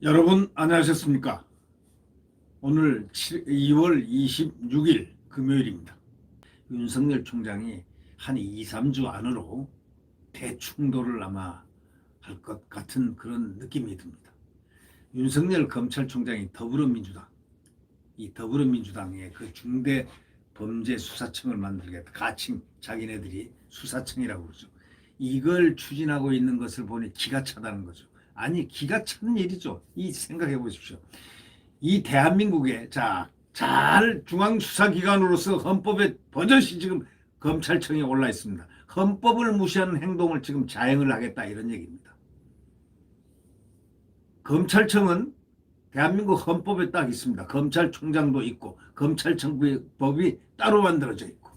여러분 안녕하셨습니까? 오늘 2월 26일 금요일입니다. 윤석열 총장이 한 2, 3주 안으로 대충돌을 아마 할 것 같은 그런 느낌이 듭니다. 윤석열 검찰총장이 더불어민주당의 그 중대범죄수사청을 만들겠다. 가칭 자기네들이 수사청이라고 그러죠. 이걸 추진하고 있는 것을 보니 기가 차다는 거죠. 아니, 기가 차는 일이죠. 이 생각해 보십시오. 이 대한민국에 잘 중앙수사기관으로서 헌법에 버젓이 지금 검찰청에 올라 있습니다. 헌법을 무시하는 행동을 지금 자행을 하겠다 이런 얘기입니다. 검찰청은 대한민국 헌법에 딱 있습니다. 검찰총장도 있고 검찰청법이 따로 만들어져 있고,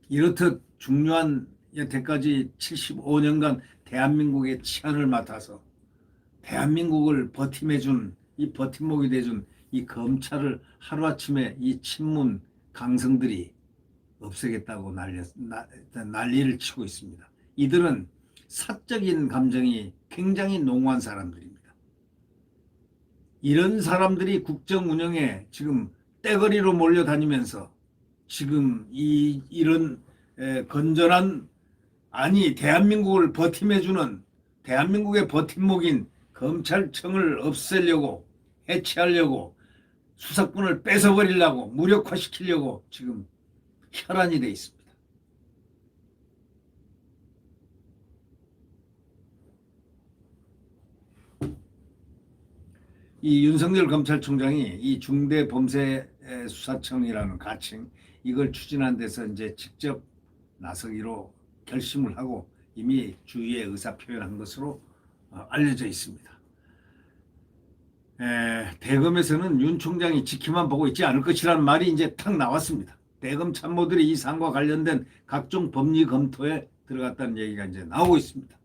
이렇듯 중요한 여태까지 75년간 대한민국의 치안을 맡아서 대한민국을 버팀해준, 이 버팀목이 돼준 이 검찰을 하루아침에 이 친문 강성들이 없애겠다고 난리를 치고 있습니다. 이들은 사적인 감정이 굉장히濃厚한 사람들입니다. 이런 사람들이 국정 운영에 지금 떼거리로 몰려다니면서 지금 이런 건전한, 아니 대한민국을 버팀해주는 대한민국의 버팀목인 검찰청을 없애려고, 해체하려고, 수사권을 뺏어버리려고, 무력화시키려고 지금 혈안이 돼 있습니다. 이 윤석열 검찰총장이 이 중대범죄수사청이라는 가칭, 이걸 추진한 데서 이제 직접 나서기로 결심을 하고 이미 주위에 의사표현한 것으로 알려져 있습니다. 대검에서는 윤 총장이 지키만 보고 있지 않을 것이라는 말이 이제 탁 나왔습니다. 대검 참모들이 이 사안과 관련된 각종 법리 검토에 들어갔다는 얘기가 이제 나오고 있습니다.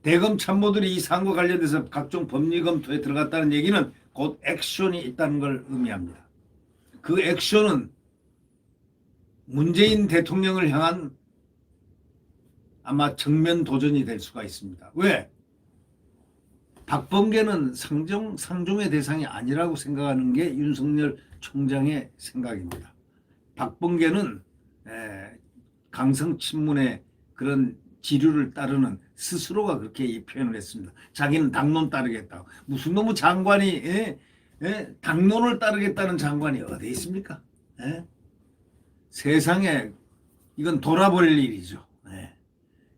대검 참모들이 이 사안과 관련돼서 각종 법리 검토에 들어갔다는 얘기는 곧 액션이 있다는 걸 의미합니다. 그 액션은 문재인 대통령을 향한 아마 정면 도전이 될 수가 있습니다. 왜? 박범계는 상종의 대상이 아니라고 생각하는 게 윤석열 총장의 생각입니다. 박범계는 강성 친문의 그런 지류를 따르는, 스스로가 그렇게 표현을 했습니다. 자기는 당론 따르겠다고. 무슨 놈의 장관이 당론을 따르겠다는 장관이 어디 있습니까? 세상에 이건 돌아버릴 일이죠.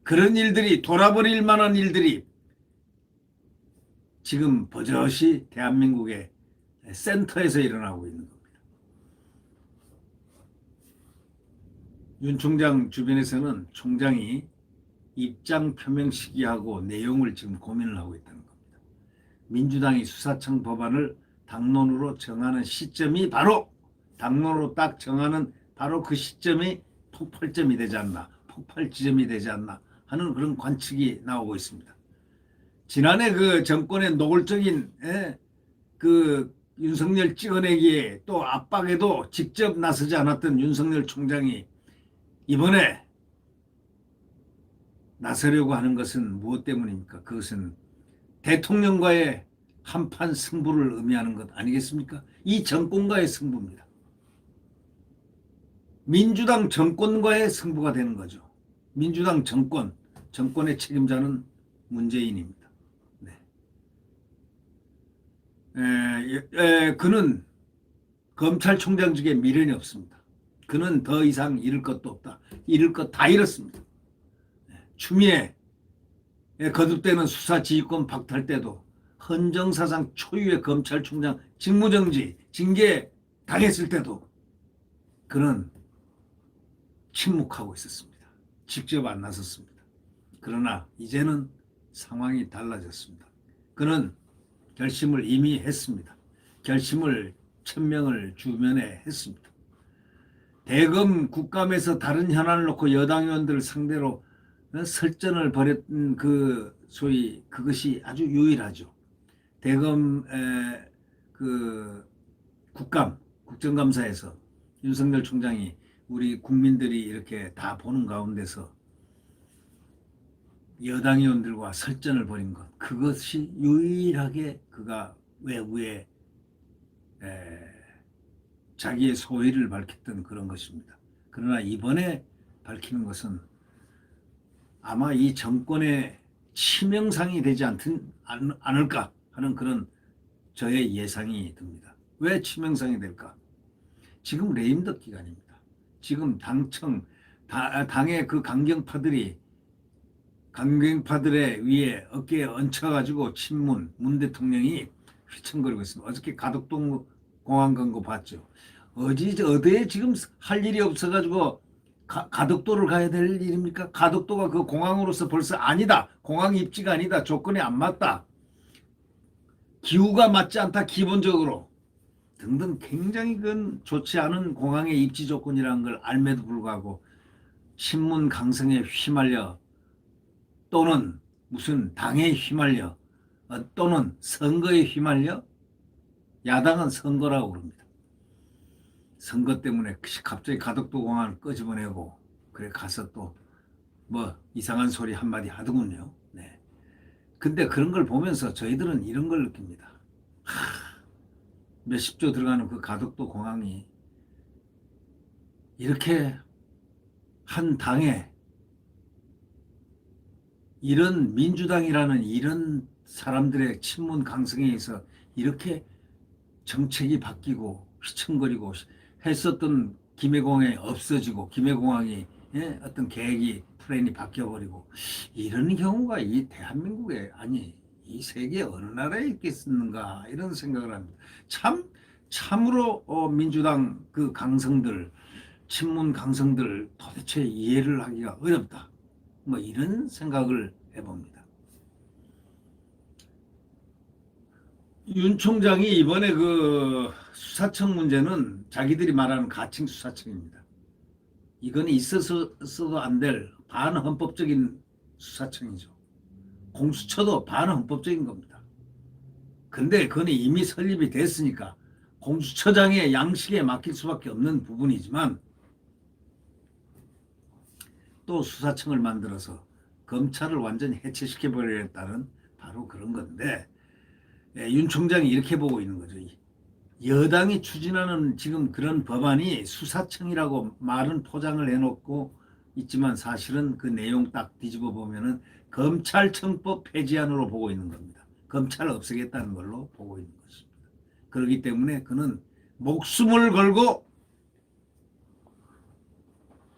그런 일들이, 돌아버릴 만한 일들이 지금 버젓이 대한민국의 센터에서 일어나고 있는 겁니다. 윤 총장 주변에서는 총장이 입장 표명 시기하고 내용을 지금 고민을 하고 있다는 겁니다. 민주당이 수사청 법안을 당론으로 정하는 시점이 바로, 당론으로 딱 정하는 바로 그 시점이 폭발점이 되지 않나, 폭발 지점이 되지 않나 하는 그런 관측이 나오고 있습니다. 지난해 그 정권의 노골적인 그 윤석열 찍어내기에 또 압박에도 직접 나서지 않았던 윤석열 총장이 이번에 나서려고 하는 것은 무엇 때문입니까? 그것은 대통령과의 한판 승부를 의미하는 것 아니겠습니까? 이 정권과의 승부입니다. 민주당 정권과의 승부가 되는 거죠. 민주당 정권의 책임자는 문재인입니다. 그는 검찰총장직에 미련이 없습니다. 그는 더 이상 잃을 것도 없다. 잃을 것 다 잃었습니다. 추미애 거듭되는 수사지휘권 박탈 때도 헌정사상 초유의 검찰총장 직무정지, 징계 당했을 때도 그는 침묵하고 있었습니다. 직접 안 나섰습니다. 그러나 이제는 상황이 달라졌습니다. 그는 결심을 이미 했습니다. 결심을 천명을 주면에 했습니다. 대검 국감에서 다른 현안을 놓고 여당 의원들을 상대로 설전을 벌였던 그 소위 그것이 아주 유일하죠. 대검 그 국정감사에서 윤석열 총장이 우리 국민들이 이렇게 다 보는 가운데서 여당 의원들과 설전을 벌인 것, 그것이 유일하게 그가 외부에 자기의 소위를 밝혔던 그런 것입니다. 그러나 이번에 밝히는 것은 아마 이 정권의 치명상이 되지 않을까 하는 그런 저의 예상이 듭니다. 왜 치명상이 될까? 지금 레임덕 기간입니다. 지금 당의 그 강경파들의 위에 어깨에 얹혀가지고 문 대통령이 휘청거리고 있습니다. 어저께 가덕동 공항 간 거 봤죠. 어디에 지금 할 일이 없어가지고 가덕도를 가야 될 일입니까? 가덕도가 그 공항으로서 벌써 아니다. 공항 입지가 아니다. 조건이 안 맞다. 기후가 맞지 않다. 기본적으로. 등등 굉장히 좋지 않은 공항의 입지 조건이라는 걸 알매도 불구하고 신문 강성에 휘말려 또는 무슨 당에 휘말려 또는 선거에 휘말려 야당은 선거라고 그럽니다. 선거 때문에 갑자기 가덕도 공항을 끄집어내고 그래 가서 또 뭐 이상한 소리 한마디 하더군요. 네. 근데 그런 걸 보면서 저희들은 이런 걸 느낍니다. 몇십조 들어가는 그 가덕도 공항이 이렇게 한 당에 이런 민주당이라는 이런 사람들의 친문 강성에 의해서 이렇게 정책이 바뀌고 휘청거리고 했었던 김해공항이 없어지고 김해공항이 어떤 계획이 플랜이 바뀌어버리고 이런 경우가 이 대한민국에 아니 이 세계 어느 나라에 있겠는가 이런 생각을 합니다. 참으로 민주당 그 강성들 친문 강성들 도대체 이해를 하기가 어렵다. 뭐 이런 생각을 해봅니다. 윤 총장이 이번에 그 수사청 문제는 자기들이 말하는 가칭 수사청입니다. 이건 있어서도 안 될 반헌법적인 수사청이죠. 공수처도 반헌법적인 겁니다. 근데 그건 이미 설립이 됐으니까 공수처장의 양식에 맡길 수밖에 없는 부분이지만 또 수사청을 만들어서 검찰을 완전히 해체시켜버리겠다는 바로 그런 건데 윤 총장이 이렇게 보고 있는 거죠. 여당이 추진하는 지금 그런 법안이 수사청이라고 말은 포장을 해놓고 있지만 사실은 그 내용 딱 뒤집어 보면은 검찰청법 폐지안으로 보고 있는 겁니다. 검찰을 없애겠다는 걸로 보고 있는 것입니다. 그렇기 때문에 그는 목숨을 걸고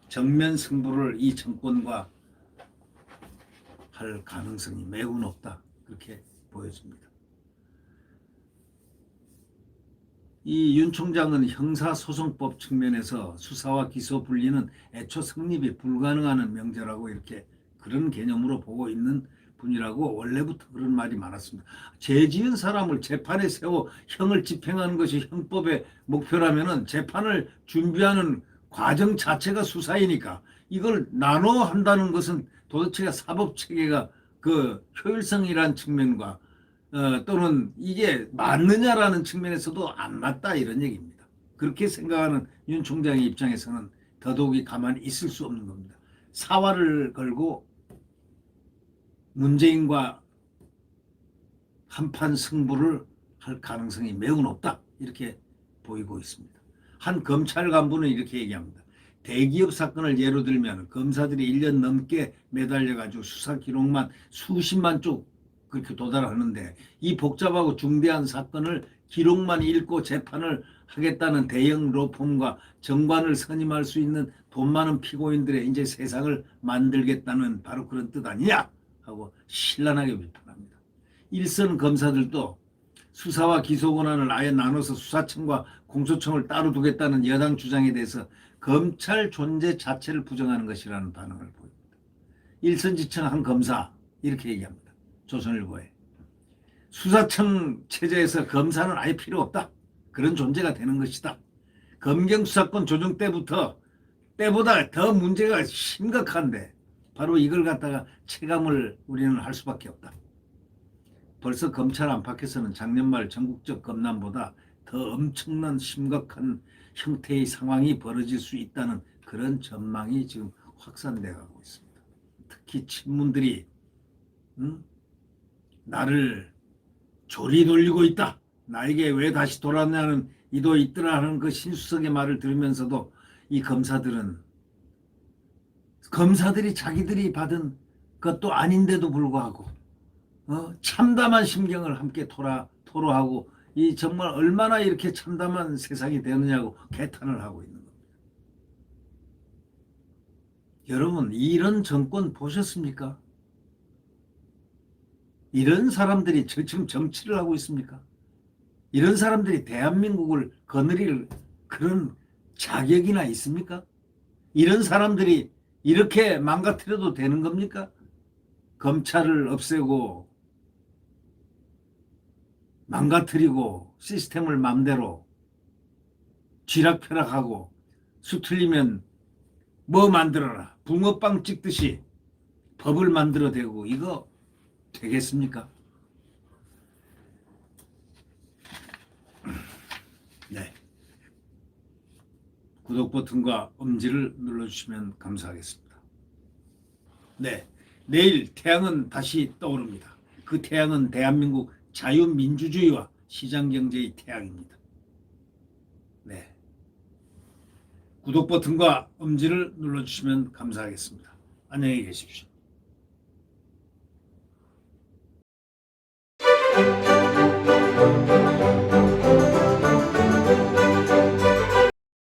정면 승부를 이 정권과 할 가능성이 매우 높다. 그렇게 보여집니다. 이 윤 총장은 형사소송법 측면에서 수사와 기소 분리는 애초 성립이 불가능한 명제라고 이렇게 그런 개념으로 보고 있는 분이라고 원래부터 그런 말이 많았습니다. 죄 지은 사람을 재판에 세워 형을 집행하는 것이 형법의 목표라면은 재판을 준비하는 과정 자체가 수사이니까 이걸 나눠 한다는 것은 도대체가 사법 체계가 그 효율성이란 측면과 또는 이게 맞느냐라는 측면에서도 안 맞다 이런 얘기입니다. 그렇게 생각하는 윤 총장의 입장에서는 더더욱이 가만히 있을 수 없는 겁니다. 사활을 걸고 문재인과 한판 승부를 할 가능성이 매우 높다 이렇게 보이고 있습니다. 한 검찰 간부는 이렇게 얘기합니다. 대기업 사건을 예로 들면 검사들이 1년 넘게 매달려가지고 수사 기록만 수십만 쪽 그렇게 도달하는데 이 복잡하고 중대한 사건을 기록만 읽고 재판을 하겠다는 대형 로펌과 정관을 선임할 수 있는 돈 많은 피고인들의 이제 세상을 만들겠다는 바로 그런 뜻 아니냐 하고 신랄하게 비판합니다. 일선 검사들도 수사와 기소 권한을 아예 나눠서 수사청과 공소청을 따로 두겠다는 여당 주장에 대해서 검찰 존재 자체를 부정하는 것이라는 반응을 보입니다. 일선지청 한 검사 이렇게 얘기합니다. 조선일보에. 수사청 체제에서 검사는 아예 필요 없다. 그런 존재가 되는 것이다. 검경수사권 조정 때보다 더 문제가 심각한데 바로 이걸 갖다가 체감을 우리는 할 수밖에 없다. 벌써 검찰 안팎에서는 작년 말 전국적 검난보다 더 엄청난 심각한 형태의 상황이 벌어질 수 있다는 그런 전망이 지금 확산돼 가고 있습니다. 특히 친문들이 응? 나를 조리 돌리고 있다. 나에게 왜 다시 돌아왔냐는 이도 있더라 하는 그 신수석의 말을 들으면서도 이 검사들이 자기들이 받은 것도 아닌데도 불구하고 참담한 심경을 함께 토로하고 이 정말 얼마나 이렇게 참담한 세상이 되느냐고 개탄을 하고 있는 겁니다. 여러분, 이런 정권 보셨습니까? 이런 사람들이 지금 정치를 하고 있습니까? 이런 사람들이 대한민국을 거느릴 그런 자격이나 있습니까? 이런 사람들이 이렇게 망가뜨려도 되는 겁니까? 검찰을 없애고 망가뜨리고 시스템을 맘대로 쥐락펴락하고 수틀리면 뭐 만들어라. 붕어빵 찍듯이 법을 만들어대고 이거 되겠습니까? 네. 구독 버튼과 엄지를 눌러주시면 감사하겠습니다. 네. 내일 태양은 다시 떠오릅니다. 그 태양은 대한민국 자유민주주의와 시장경제의 태양입니다. 네. 구독 버튼과 엄지를 눌러주시면 감사하겠습니다. 안녕히 계십시오.